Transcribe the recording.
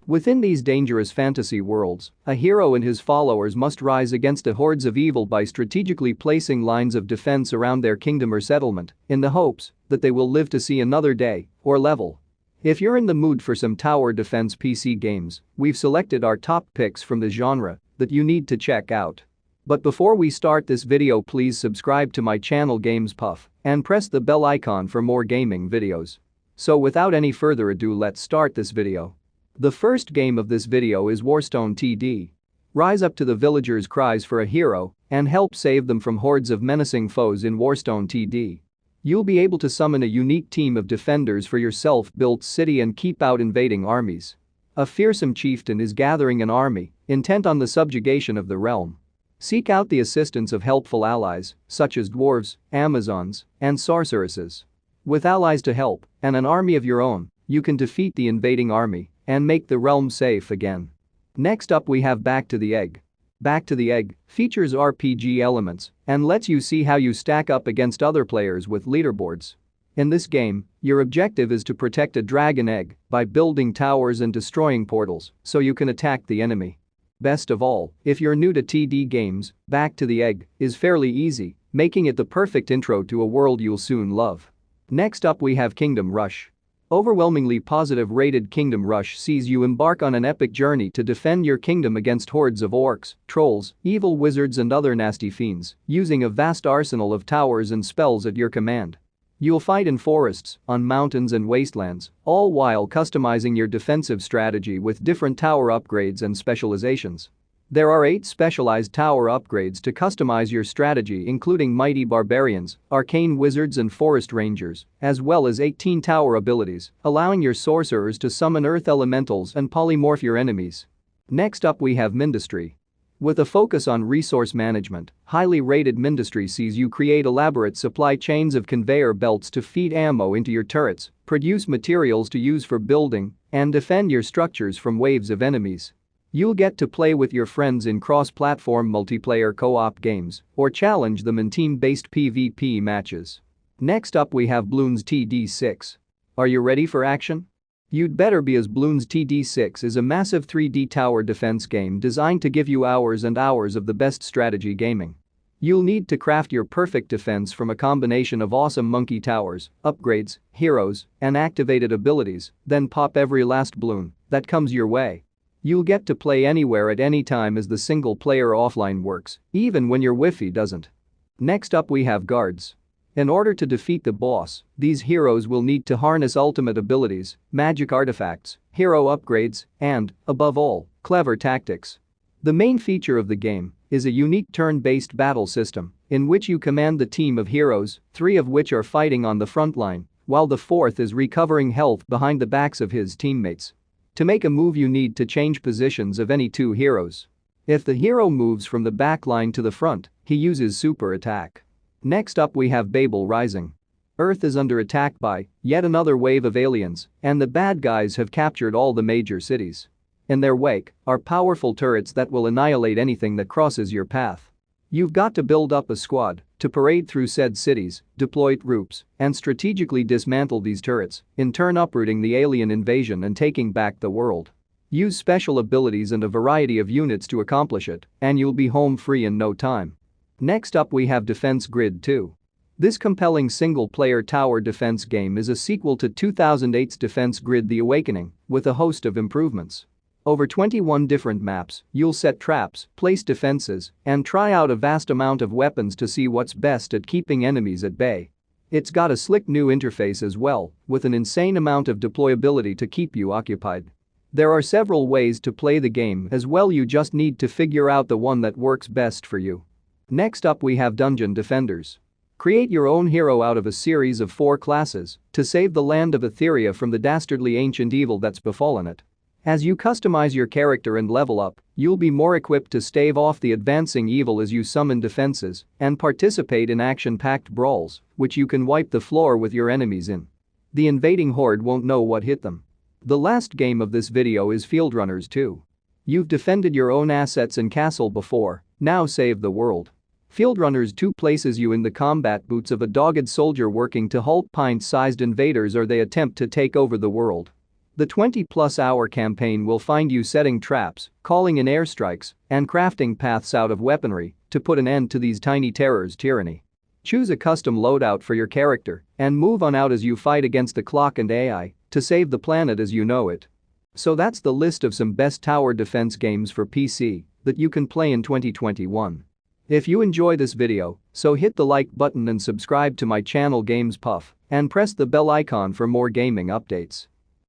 Within these dangerous fantasy worlds, a hero and his followers must rise against the hordes of evil by strategically placing lines of defense around their kingdom or settlement, in the hopes that they will live to see another day or level. If you're in the mood for some tower defense PC games, we've selected our top picks from the genre that you need to check out. But before we start this video, please subscribe to my channel Games Puff and press the bell icon for more gaming videos. So without any further ado, let's start this video. The first game of this video is Warstone TD. Rise up to the villagers' cries for a hero and help save them from hordes of menacing foes in Warstone TD. You'll be able to summon a unique team of defenders for your self-built city and keep out invading armies. A fearsome chieftain is gathering an army, intent on the subjugation of the realm. Seek out the assistance of helpful allies, such as dwarves, Amazons, and sorceresses. With allies to help and an army of your own, you can defeat the invading army and make the realm safe again. Next up we have Back to the Egg. Back to the Egg features RPG elements and lets you see how you stack up against other players with leaderboards. In this game, your objective is to protect a dragon egg by building towers and destroying portals so you can attack the enemy. Best of all, if you're new to TD games, Back to the Egg is fairly easy, making it the perfect intro to a world you'll soon love. Next up we have Kingdom Rush. Overwhelmingly positive rated Kingdom Rush sees you embark on an epic journey to defend your kingdom against hordes of orcs, trolls, evil wizards and other nasty fiends, using a vast arsenal of towers and spells at your command. You'll fight in forests, on mountains and wastelands, all while customizing your defensive strategy with different tower upgrades and specializations. There are 8 specialized tower upgrades to customize your strategy, including Mighty Barbarians, Arcane Wizards and Forest Rangers, as well as 18 tower abilities, allowing your sorcerers to summon earth elementals and polymorph your enemies. Next up we have Mindustry. With a focus on resource management, highly rated Mindustry sees you create elaborate supply chains of conveyor belts to feed ammo into your turrets, produce materials to use for building, and defend your structures from waves of enemies. You'll get to play with your friends in cross-platform multiplayer co-op games or challenge them in team-based PvP matches. Next up we have Bloons TD6. Are you ready for action? You'd better be, as Bloons TD6 is a massive 3D tower defense game designed to give you hours and hours of the best strategy gaming. You'll need to craft your perfect defense from a combination of awesome monkey towers, upgrades, heroes, and activated abilities, then pop every last bloon that comes your way. You'll get to play anywhere at any time as the single-player offline works, even when your Wi-Fi doesn't. Next up we have Guards. In order to defeat the boss, these heroes will need to harness ultimate abilities, magic artifacts, hero upgrades, and, above all, clever tactics. The main feature of the game is a unique turn-based battle system in which you command the team of heroes, 3 of which are fighting on the front line, while the 4th is recovering health behind the backs of his teammates. To make a move you need to change positions of any 2 heroes. If the hero moves from the back line to the front, he uses super attack. Next up we have Babel Rising. Earth is under attack by yet another wave of aliens, and the bad guys have captured all the major cities. In their wake are powerful turrets that will annihilate anything that crosses your path. You've got to build up a squad to parade through said cities, deploy troops, and strategically dismantle these turrets, in turn uprooting the alien invasion and taking back the world. Use special abilities and a variety of units to accomplish it, and you'll be home free in no time. Next up we have Defense Grid 2. This compelling single-player tower defense game is a sequel to 2008's Defense Grid: The Awakening, with a host of improvements. Over 21 different maps, you'll set traps, place defenses, and try out a vast amount of weapons to see what's best at keeping enemies at bay. It's got a slick new interface as well, with an insane amount of deployability to keep you occupied. There are several ways to play the game as well, you just need to figure out the one that works best for you. Next up we have Dungeon Defenders. Create your own hero out of a series of 4 classes to save the land of Etheria from the dastardly ancient evil that's befallen it. As you customize your character and level up, you'll be more equipped to stave off the advancing evil as you summon defenses and participate in action-packed brawls, which you can wipe the floor with your enemies in. The invading horde won't know what hit them. The last game of this video is Field Runners 2. You've defended your own assets and castle before, now save the world. Field Runners 2 places you in the combat boots of a dogged soldier working to halt pint-sized invaders or they attempt to take over the world. The 20-plus hour campaign will find you setting traps, calling in airstrikes, and crafting paths out of weaponry to put an end to these tiny terrors' tyranny. Choose a custom loadout for your character and move on out as you fight against the clock and AI to save the planet as you know it. So that's the list of some best tower defense games for PC that you can play in 2021. If you enjoy this video, so hit the like button and subscribe to my channel Games Puff and press the bell icon for more gaming updates.